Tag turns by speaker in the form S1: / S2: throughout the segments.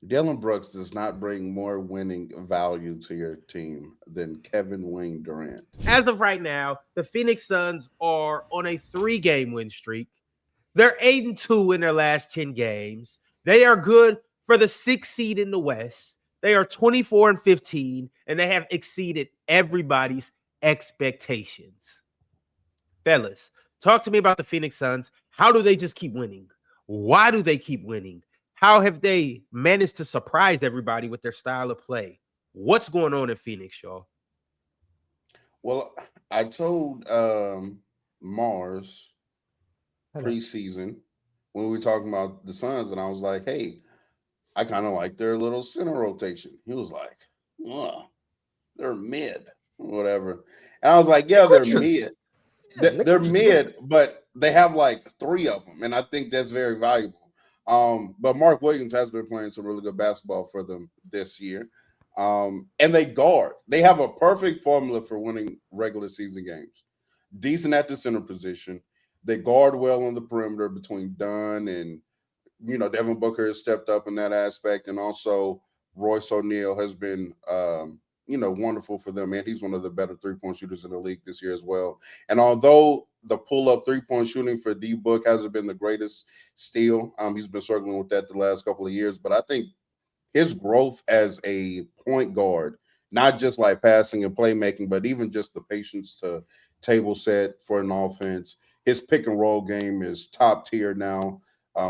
S1: Dylan Brooks does not bring more winning value to your team than Kevin Wayne Durant.
S2: As of right now, the Phoenix Suns are on a 3-game win streak. They're 8-2 in their last 10 games. They are good for the 6th seed in the West. They are 24-15, and they have exceeded everybody's expectations. Fellas, talk to me about the Phoenix Suns. How do they just keep winning? Why do they keep winning? How have they managed to surprise everybody with their style of play? What's going on in Phoenix, y'all?
S1: Well, I told Mars
S3: Hello.
S1: preseason when we were talking about the Suns, and I was like, "Hey, I kind of like their little center rotation." He was like, "Ugh, they're mid, whatever," and I was like, "Yeah,
S3: Nick
S1: they're mid.
S3: Richards. Yeah, Nick
S1: They're
S3: Richards is good.
S1: mid, but they have like three of them, and I think that's very valuable." But Mark Williams has been playing some really good basketball for them this year. And they guard. They have a perfect formula for winning regular season games. Decent at the center position. They guard well on the perimeter between Dunn and Devin Booker has stepped up in that aspect, and also Royce O'Neal has been wonderful for them. And he's one of the better 3-point shooters in the league this year as well. And although the pull up 3-point shooting for D Book hasn't been the greatest still, he's been struggling with that the last couple of years. But I think his growth as a point guard, not just like passing and playmaking, but even just the patience to table set for an offense. His pick and roll game is top tier now.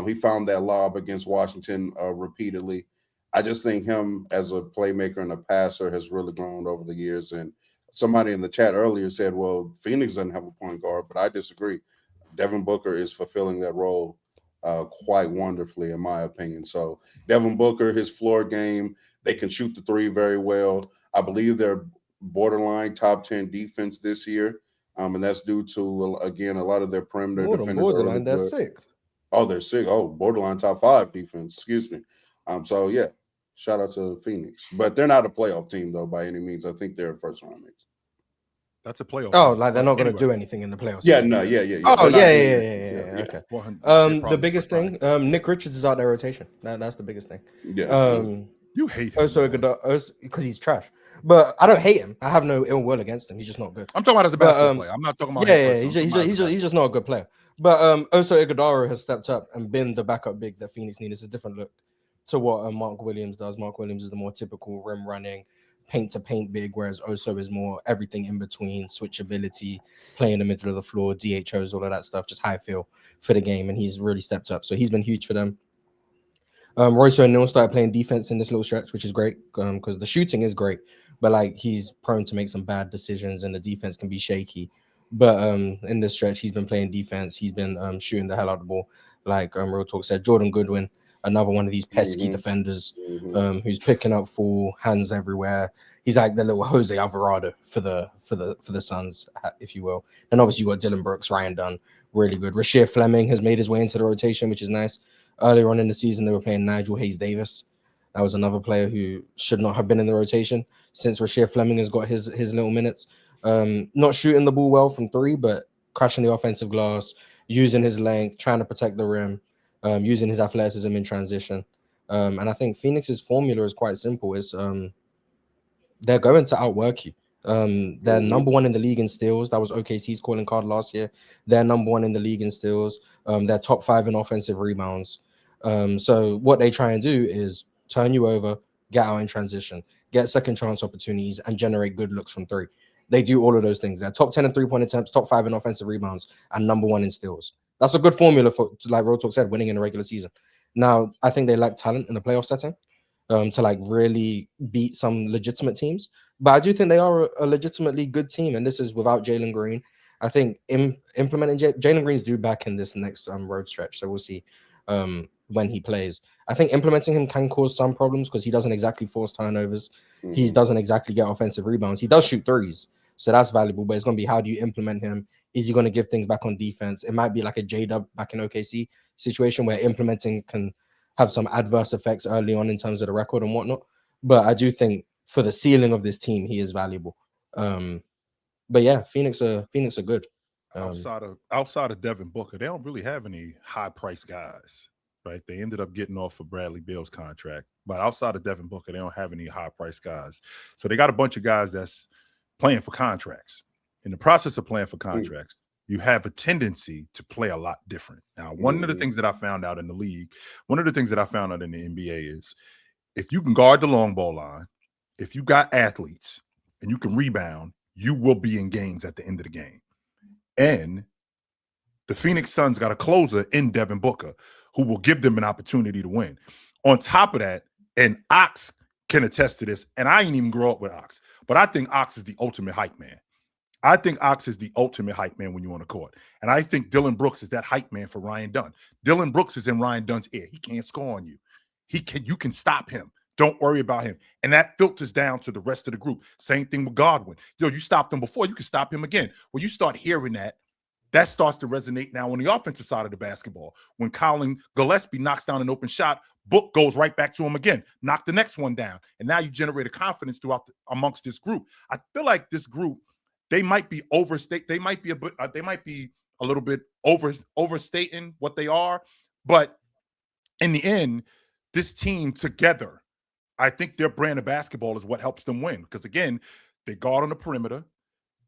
S1: He found that lob against Washington repeatedly. I just think him as a playmaker and a passer has really grown over the years. And somebody in the chat earlier said, well, Phoenix doesn't have a point guard, but I disagree. Devin Booker is fulfilling that role quite wonderfully, in my opinion. So Devin Booker, his floor game, they can shoot the three very well. I believe they're borderline top 10 defense this year. And that's due to, again, a lot of their perimeter
S3: More than
S1: defenders are really
S3: borderline, they're
S1: good.
S3: sixth.
S1: Oh, they're sick. Oh, borderline top 5 defense. Excuse me. So yeah, shout out to Phoenix. But they're not a playoff team though by any means. I think they're first round mates.
S4: That's a playoff
S3: Oh,
S4: team.
S3: like they're not going to
S4: Anyway,
S3: do anything in the playoffs.
S1: Yeah,
S3: Either.
S1: no, yeah.
S3: Oh
S1: They're
S3: yeah,
S1: not
S3: yeah,
S1: doing
S3: yeah,
S1: anything.
S3: yeah,
S1: Yeah,
S3: yeah.
S1: yeah,
S3: Okay.
S4: 100. They're
S3: The
S4: probably
S3: biggest
S4: first round
S3: thing,
S4: exit.
S3: Nick Richards is out their rotation. That's the biggest thing.
S1: yeah.
S4: You hate him.
S3: Also,
S4: man.
S3: because he's trash. But I don't hate him. I have no ill will against him. He's just not good.
S4: I'm talking about as a
S3: But
S4: basketball player. I'm not talking about
S3: yeah,
S4: him
S3: yeah,
S4: personally.
S3: he's
S4: I'm
S3: just,
S4: talking
S3: he's,
S4: about
S3: just, he's just not a good player. But also Iguodala has stepped up and been the backup big that Phoenix needs. It's a different look to what Mark Williams does. Mark Williams is the more typical rim running, paint to paint big, whereas Oso is more everything in between, switchability, play in the middle of the floor, DHOs, all of that stuff, just high feel for the game, and he's really stepped up. So he's been huge for them. Royce O'Neal started playing defense in this little stretch, which is great because the shooting is great, but like he's prone to make some bad decisions and the defense can be shaky. But in this stretch, he's been playing defense. He's been shooting the hell out of the ball. Like Real Talk said, Jordan Goodwin, another one of these pesky
S1: Mm-hmm.
S3: defenders
S1: Mm-hmm.
S3: who's picking up full hands everywhere. He's like the little Jose Alvarado for the Suns, if you will. And obviously you got Dylan Brooks, Ryan Dunn, really good. Rasheer Fleming has made his way into the rotation, which is nice. Earlier on in the season, they were playing Nigel Hayes Davis. That was another player who should not have been in the rotation since Rasheer Fleming has got his little minutes. Not shooting the ball well from three, but crashing the offensive glass, using his length, trying to protect the rim, using his athleticism in transition. And I think Phoenix's formula is quite simple. It's they're going to outwork you. They're
S1: Mm-hmm.
S3: number one in the league in steals. That was OKC's calling card last year. They're number one in the league in steals. They're top 5 in offensive rebounds. So what they try and do is turn you over, get out in transition, get second chance opportunities, and generate good looks from three. They do all of those things. They're top 10 in 3-point attempts, top 5 in offensive rebounds, and number one in steals. That's a good formula for, like Road Talk said, winning in the regular season. Now, I think they lack talent in the playoff setting to like really beat some legitimate teams. But I do think they are a legitimately good team, and this is without Jalen Green. I think implementing Jalen Green's due back in this next road stretch, so we'll see when he plays. I think implementing him can cause some problems because he doesn't exactly force turnovers. He
S1: Mm-hmm.
S3: doesn't exactly get offensive rebounds. He does shoot threes, so that's valuable. But it's going to be how do you implement him? Is he going to give things back on defense? It might be like a J-Dub back in OKC situation where implementing can have some adverse effects early on in terms of the record and whatnot. But I do think for the ceiling of this team, he is valuable. But yeah, Phoenix are good.
S4: Outside of Devin Booker, they don't really have any high price guys, right? They ended up getting off of Bradley Beal's contract. But outside of Devin Booker, they don't have any high-priced guys. So they got a bunch of guys that's playing for contracts. In the process of playing for contracts, you have a tendency to play a lot different. Now, one of the things that I found out in the league, one of the things that I found out in the NBA is if you can guard the long ball line, if you got athletes and you can rebound, you will be in games at the end of the game. And the Phoenix Suns got a closer in Devin Booker who will give them an opportunity to win. On top of that, and Ox can attest to this, and I ain't even grow up with Ox, but I think Ox is the ultimate hype man. I think Ox is the ultimate hype man when you're on the court. And I think Dylan Brooks is that hype man for Ryan Dunn. Dylan Brooks is in Ryan Dunn's ear. He can't score on you. You can stop him. Don't worry about him. And that filters down to the rest of the group. Same thing with Godwin. You stopped him before, you can stop him again. When you start hearing that starts to resonate now on the offensive side of the basketball. When Colin Gillespie knocks down an open shot, Book goes right back to him again, knock the next one down. And now you generate a confidence amongst this group. I feel like this group, they might be they might be a little bit overstating what they are, but in the end, this team together, I think their brand of basketball is what helps them win. Because again, they guard on the perimeter.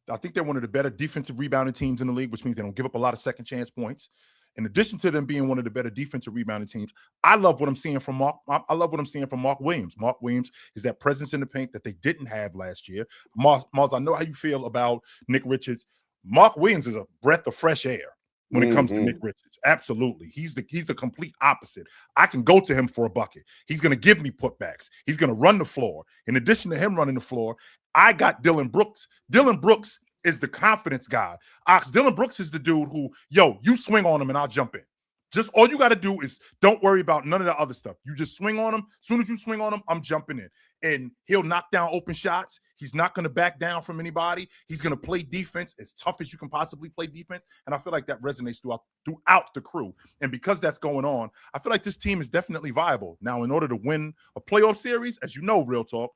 S4: I think they're one of the better defensive rebounding teams in the league, which means they don't give up a lot of second chance points. In addition to them being one of the better defensive rebounding teams, I love what I'm seeing from Mark. I love what I'm seeing from Mark Williams. Mark Williams is that presence in the paint that they didn't have last year. Mars, I know how you feel about Nick Richards. Mark Williams is a breath of fresh air when it comes to Nick Richards. Absolutely. He's the complete opposite. I can go to him for a bucket. He's going to give me putbacks. He's going to run the floor. In addition to him running the floor, I got Dylan Brooks. Dylan Brooks is the confidence guy. Dylan Brooks is the dude who, you swing on him and I'll jump in. Just all you got to do is don't worry about none of the other stuff. You just swing on him. As soon as you swing on him, I'm jumping in. And he'll knock down open shots. He's not going to back down from anybody. He's going to play defense as tough as you can possibly play defense. And I feel like that resonates throughout the crew. And because that's going on, I feel like this team is definitely viable. Now, in order to win a playoff series, as you know, Real Talk,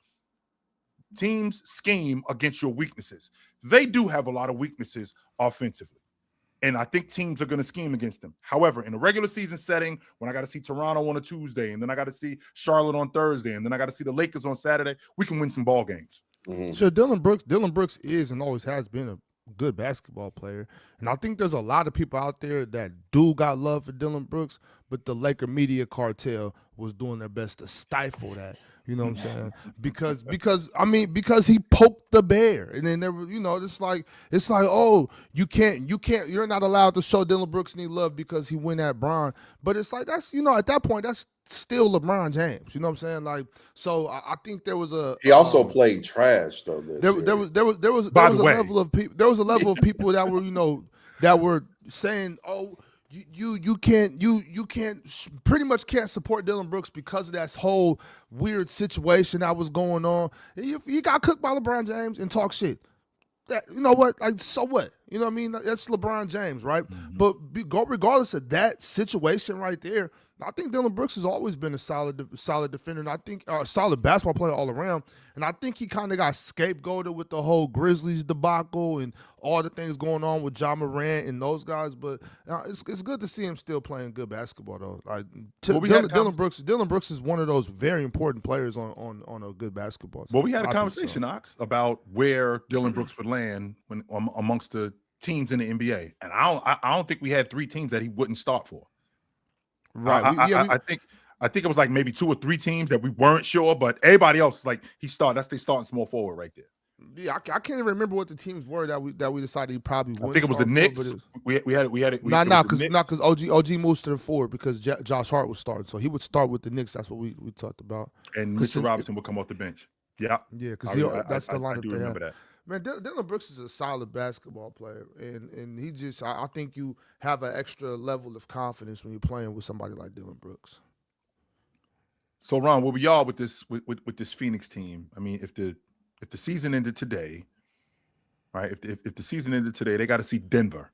S4: teams scheme against your weaknesses. They do have a lot of weaknesses offensively. And I think teams are going to scheme against them. However, in a regular season setting, when I got to see Toronto on a Tuesday, and then I got to see Charlotte on Thursday, and then I got to see the Lakers on Saturday, we can win some ball games.
S5: So Dylan Brooks is and always has been a good basketball player. And I think there's a lot of people out there that do got love for Dylan Brooks, but the Laker media cartel was doing their best to stifle that. You know what I'm saying? Because he poked the bear. And then there was, it's like, oh, you're not allowed to show Dylan Brooks any love because he went at Bron. But it's like, that's, at that point, that's still LeBron James. You know what I'm saying? Like, so I think there was
S1: he also played trash though.
S5: There was a level of people that were, that were saying, oh, you can't pretty much can't support Dylan Brooks because of that whole weird situation that was going on. He got cooked by LeBron James and talk shit. That, you know what? Like, so what? You know what I mean? That's LeBron James, right? Mm-hmm. But regardless of that situation right there, I think Dylan Brooks has always been a solid defender, and I think a solid basketball player all around. And I think he kind of got scapegoated with the whole Grizzlies debacle and all the things going on with Ja Morant and those guys. But it's good to see him still playing good basketball, though. Like Dylan Brooks is one of those very important players on a good basketball team.
S4: Well, we had a conversation, Ox, about where Dylan Brooks would land when amongst the teams in the NBA, and I don't think we had 3 teams that he wouldn't start for. Right. I think it was like maybe 2 or 3 teams that we weren't sure, but everybody else, like, they starting small forward right there.
S5: Yeah, I can't even remember what the teams were that we decided he probably wouldn't.
S4: I think it was the Knicks. We had it.
S5: Because OG moves to the forward because Josh Hart was starting, so he would start with the Knicks. That's what we talked about.
S4: And Mitchell Robinson would come off the bench. Yeah,
S5: because that's the lineup. I do remember that. Man, Dylan Brooks is a solid basketball player, and he just I think you have an extra level of confidence when you're playing with somebody like Dylan Brooks.
S4: So, Ron, where we are with this Phoenix team? I mean, if the season ended today, right? If the season ended today, they got to see Denver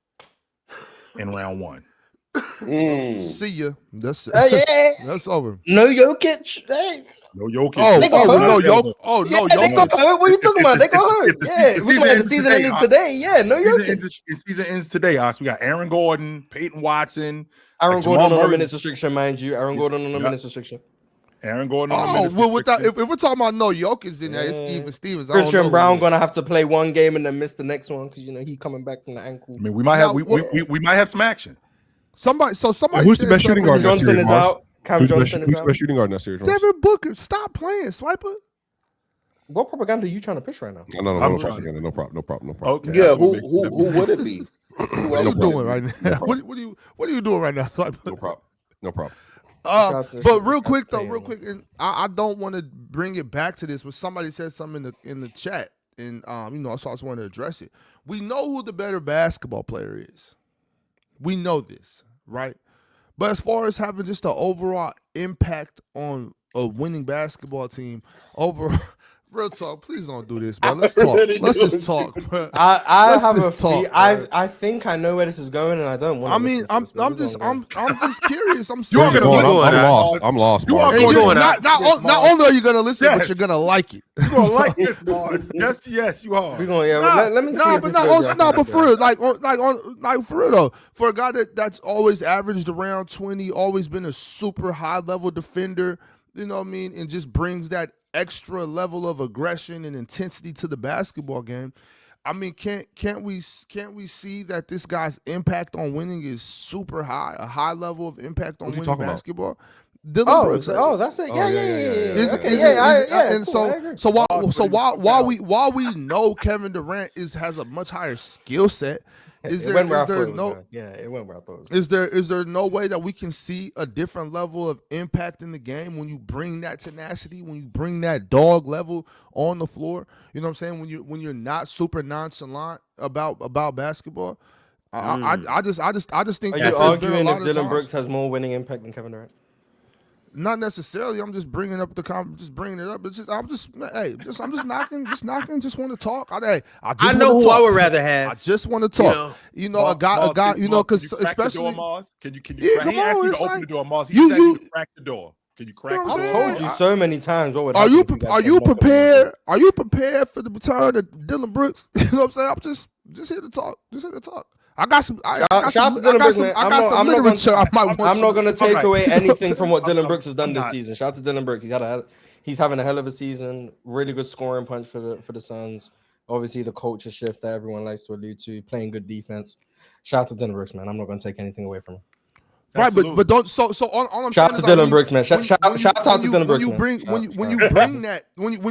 S4: in round 1.
S5: See ya. That's
S3: yeah.
S5: That's over.
S3: No Jokic. Hey,
S4: No Jokic.
S3: They got hurt.
S5: no Jokic. Oh no,
S3: Yeah, they got
S5: Jokic.
S3: hurt. What are you talking about? They got hurt. Yeah,
S4: The
S3: we
S4: season
S3: the
S4: ends
S3: season
S4: today,
S3: ending today. Yeah, no Jokic.
S4: The season ends today, Ox. We got Aaron Gordon, Peyton Watson,
S3: Aaron
S4: Jamal
S3: Gordon on a
S4: Murray.
S3: minutes restriction, mind you. Aaron Gordon on a minutes restriction.
S4: Aaron Gordon on a
S5: Oh,
S4: minutes
S5: well, with that,
S4: restriction.
S5: if we're talking about no Jokic in there, it's even Stevens.
S3: Christian Brown gonna have to play one game and then miss the next one because he coming back from the ankle.
S4: I mean, we might have we might have some action.
S5: Somebody
S6: who's the best shooting guard?
S3: Johnson is out. Cam Johnson is
S6: Who's the
S3: out.
S6: best shooting guard in that series?
S5: Devin Booker, stop playing, Swiper.
S3: What propaganda are you trying to push right now?
S6: No problem.
S4: Okay.
S1: Yeah, who would it be?
S5: What are you doing right now? What are you doing right now, Swiper?
S6: No problem.
S5: But real quick, and I don't want to bring it back to this, but somebody said something in the chat, and so I just want to address it. We know who the better basketball player is. We know this, right? But as far as having just the overall impact on a winning basketball team, real talk, please don't do this, bro. Let's talk. Let's just talk, bro.
S3: I think I know where this is going, and I don't want.
S5: I mean, I'm just curious. I'm
S4: You're
S5: serious.
S4: gonna
S6: I'm lost.
S4: You are
S5: And
S4: going
S5: not only are you gonna listen, but you're gonna like it.
S4: You're gonna like this, boss. Yes, you are.
S3: We're gonna let me see.
S5: But for real, like for real though, for a guy that's always averaged around 20, always been a super high level defender, you know what I mean, and just brings that extra level of aggression and intensity to the basketball game. I mean, can't we see that this guy's impact on winning is super high, a high level of impact on winning basketball? Dylan Brooks.
S3: That's it.
S5: While we know Kevin Durant has a much higher skill set, is there no way that we can see a different level of impact in the game when you bring that tenacity, when you bring that dog level on the floor? You know what I'm saying? When you're not super nonchalant about baskesketball. I just think.
S3: Are you arguing if Dylan Brooks has more winning impact than Kevin Durant?
S5: Not necessarily. I'm just bringing up just bringing it up. It's just I'm just knocking. Just want to talk. I
S2: know who I would rather have.
S5: I just want to talk. A guy. Because especially.
S4: Can you?
S5: Yeah, come on.
S4: He asked you to open the door, Mars. He said you crack the door. Can you crack the door?
S3: I've told you so many times. What would
S5: are you prepared? Are you prepared for the return of Dylan Brooks? You know what I'm saying? I'm just here to talk. I got some literature.
S3: I'm not going to take away anything from what Dylan Brooks has done this season. Shout out to Dylan Brooks. He's having a hell of a season. Really good scoring punch for the Suns. Obviously, the culture shift that everyone likes to allude to, playing good defense. Shout out to Dylan Brooks, man. I'm not going to take anything away from him.
S5: Right, but don't. So all I'm
S3: shout
S5: saying
S3: out to Dylan Brooks, man. Shout out to Dylan Brooks.
S5: When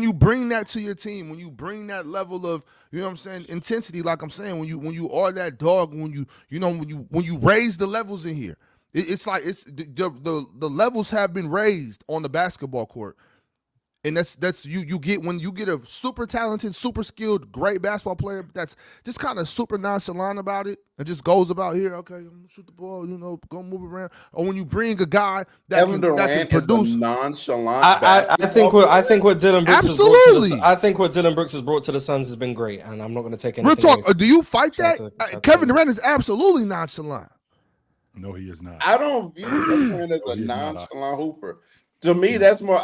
S5: you bring that to your team, when you bring that level of, you know what I'm saying, intensity, like I'm saying, when you are that dog, when you raise the levels in here, it's like the levels have been raised on the basketball court. And that's you get when you get a super talented, super skilled, great basketball player that's just kind of super nonchalant about it and just goes about here, okay, I'm gonna shoot the ball, go move around. Or when you bring a guy that can produce,
S1: nonchalant.
S3: I think what Dylan Brooks
S5: absolutely.
S3: I think what Dylan Brooks has brought to the Suns has been great, and I'm not going to take anything.
S5: Real talk. Do you fight that? Kevin Durant is absolutely nonchalant.
S4: No, he is not.
S1: I don't view Durant as a nonchalant hooper. To me, that's more.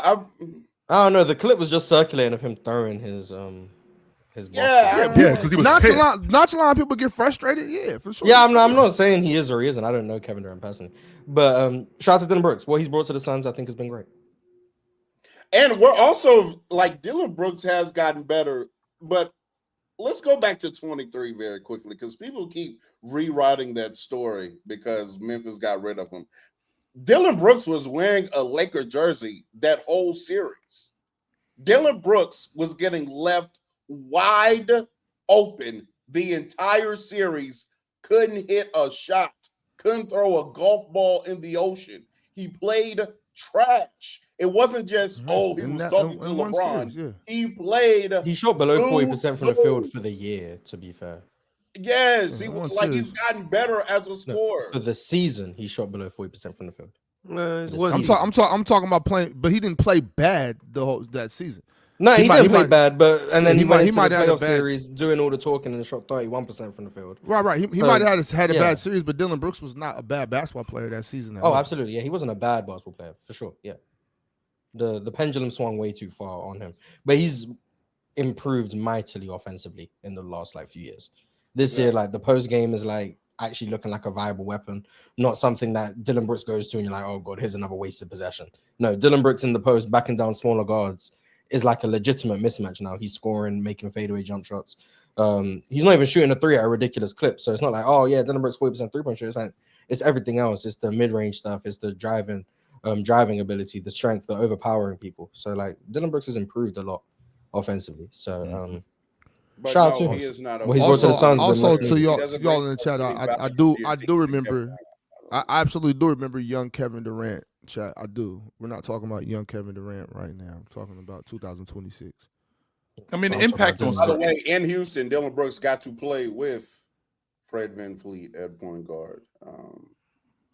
S3: I don't know. The clip was just circulating of him throwing his
S4: because he was
S5: nonchalant people get frustrated. Yeah, for sure.
S3: Yeah, I'm not saying he is or he isn't. I don't know Kevin Durant personally, but shout out to Dylan Brooks. What he's brought to the Suns, I think, has been great.
S1: And we're also like Dylan Brooks has gotten better, but let's go back to 23 very quickly because people keep rewriting that story because Memphis got rid of him. Dylan Brooks was wearing a Laker jersey that whole series. Dylan Brooks was getting left wide open the entire series, couldn't hit a shot, couldn't throw a golf ball in the ocean. He played trash. It wasn't just, he was talking to LeBron.
S5: Series, yeah.
S1: He played.
S3: He shot below 40% from the field for the year, to be fair.
S1: Yes, he was like he's gotten better as a scorer.
S3: For the season, he shot below 40% from the field.
S5: I'm talking about playing, but he didn't play bad that season.
S3: No, he didn't play bad, but and then he went into the playoff
S5: have
S3: series doing all the talking and shot 31% from the field.
S5: Right. He might have had a bad series, but Dylan Brooks was not a bad basketball player that season.
S3: Oh, absolutely. Yeah, he wasn't a bad basketball player for sure. Yeah. The pendulum swung way too far on him, but he's improved mightily offensively in the last few years. This year, the post game is actually looking like a viable weapon, not something that Dillon Brooks goes to and you're like, oh god, here's another wasted possession. No, Dillon Brooks in the post, backing down smaller guards is like a legitimate mismatch now. He's scoring, making fadeaway jump shots. He's not even shooting a three at a ridiculous clip. So it's not like, oh yeah, Dillon Brooks 40% three-point shooter. It's like it's everything else. It's the mid-range stuff. It's the driving ability, the strength, the overpowering people. So Dillon Brooks has improved a lot offensively. So shout out to him.
S1: He is not
S5: also to y'all in the chat. I do remember. I absolutely do remember young Kevin Durant. Chat. I do. We're not talking about young Kevin Durant right now. I'm talking about 2026.
S4: I mean, the impact on.
S1: By the way, in Houston, Dillon Brooks got to play with Fred VanVleet at point guard.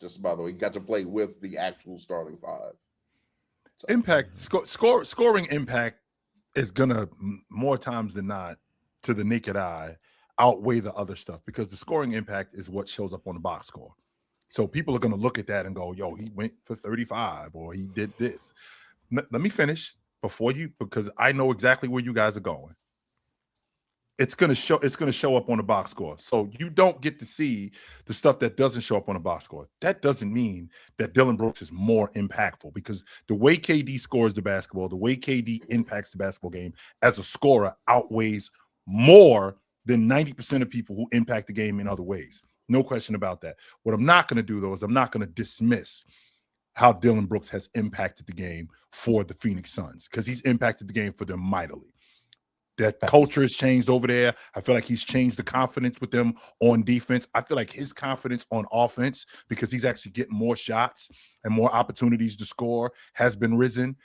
S1: Just by the way, he got to play with the actual starting five. So.
S4: Impact scoring impact is gonna more times than not, to the naked eye, outweigh the other stuff because the scoring impact is what shows up on the box score. So people are gonna look at that and go, "Yo, he went for 35 or he did this." Let me finish because I know exactly where you guys are going. It's gonna show up on the box score. So you don't get to see the stuff that doesn't show up on the box score. That doesn't mean that Dillon Brooks is more impactful because the way KD scores the basketball, the way KD impacts the basketball game as a scorer outweighs more than 90% of people who impact the game in other ways. No question about that. What I'm not going to do, though, is I'm not going to dismiss how Dillon Brooks has impacted the game for the Phoenix Suns because he's impacted the game for them mightily. That culture has changed over there. I feel like he's changed the confidence with them on defense. I feel like his confidence on offense, because he's actually getting more shots and more opportunities to score, has been risen.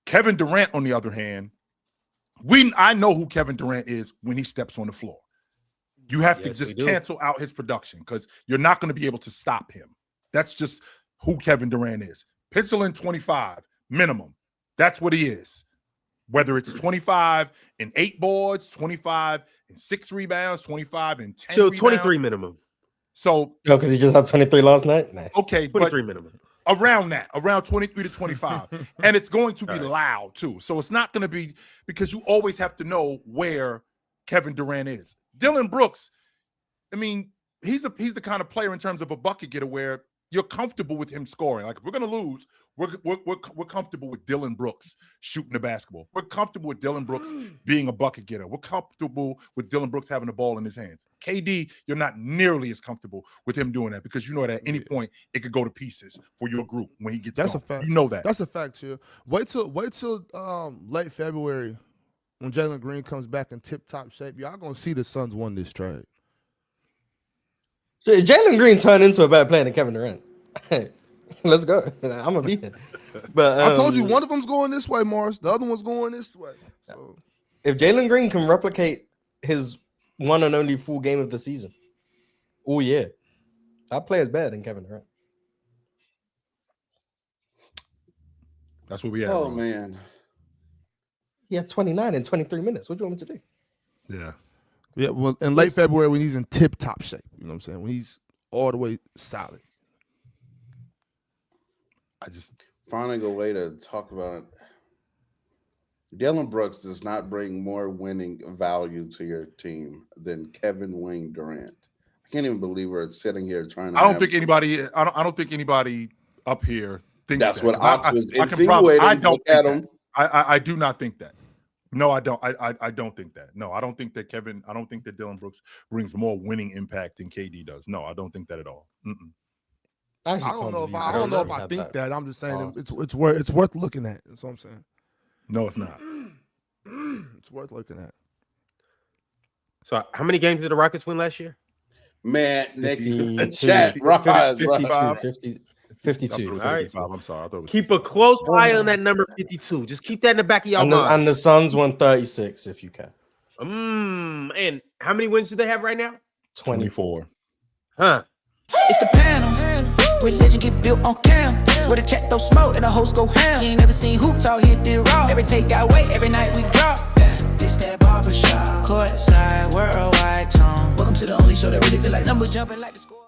S4: Kevin Durant, on the other hand, I know who Kevin Durant is when he steps on the floor. You have to just cancel out his production because you're not going to be able to stop him. That's just who Kevin Durant is. Pencil in 25 minimum. That's what he is. Whether it's 25 and 8 boards, 25 and 6 rebounds, 25 and 10
S2: so
S4: rebounds.
S2: 23 minimum.
S4: So
S3: because he just had 23 last night. Nice.
S4: Okay,
S2: 23 minimum.
S4: Around 23 to 25. And it's going to be loud too. So it's not going to be, because you always have to know where Kevin Durant is. Dillon Brooks, I mean, he's the kind of player in terms of a bucket getter where you're comfortable with him scoring. Like, if we're going to lose, we're comfortable with Dillon Brooks shooting the basketball. We're comfortable with Dillon Brooks being a bucket getter. We're comfortable with Dillon Brooks having the ball in his hands. KD, you're not nearly as comfortable with him doing that because you know that at any point it could go to pieces for your group when he gets
S5: That's
S4: going.
S5: a fact.
S4: You know that.
S5: That's a fact, too. Wait till late February when Jalen Green comes back in tip-top shape. Y'all going to see the Suns won this trade.
S3: Jalen Green turned into a better player than Kevin Durant. Let's go. I'm gonna be here. But
S5: I told you one of them's going this way, Morris. The other one's going this way. So
S3: if Jalen Green can replicate his one and only full game of the season, oh yeah, that player's better than Kevin Durant.
S4: That's what we have.
S1: Oh man,
S3: he had 29 in 23 minutes. What do you want me to do?
S4: Yeah.
S5: Yeah, well, in late February when he's in tip-top shape, you know what I'm saying? When he's all the way solid.
S1: I just finding a way to talk about Dillon Brooks does not bring more winning value to your team than Kevin Wayne Durant. I can't even believe we're sitting here trying to.
S4: I don't think anybody up here thinks
S1: that's
S4: that.
S1: what Ox was insinuating.
S4: I don't
S1: look at him.
S4: I do not think that. No, I don't. I don't think that. No, I don't think that Dillon Brooks brings more winning impact than KD does. No, I don't think that at all.
S5: I don't know if I think that. I'm just saying it's worth looking at. That's what I'm saying.
S4: No, it's not.
S5: It's worth looking at.
S2: So how many games did the Rockets win last year?
S1: Man, next
S3: 52,
S1: chat.
S3: 52.
S2: All right.
S4: I'm sorry. I thought it was
S2: Keep a close eye on that number 52. Just keep that in the back of your mind.
S3: And the Suns won 36 if you can.
S2: And how many wins do they have right now?
S4: 24.
S2: Huh.
S7: It's the panel. Religion get built on cam. Where the check throw smoke and the hoes go ham. You ain't never seen hoops out here did raw. Every take got weight, every night we drop. Yeah, this that barbershop. Courtside, worldwide tone. Welcome to the only show that really feel like numbers jumping like the score.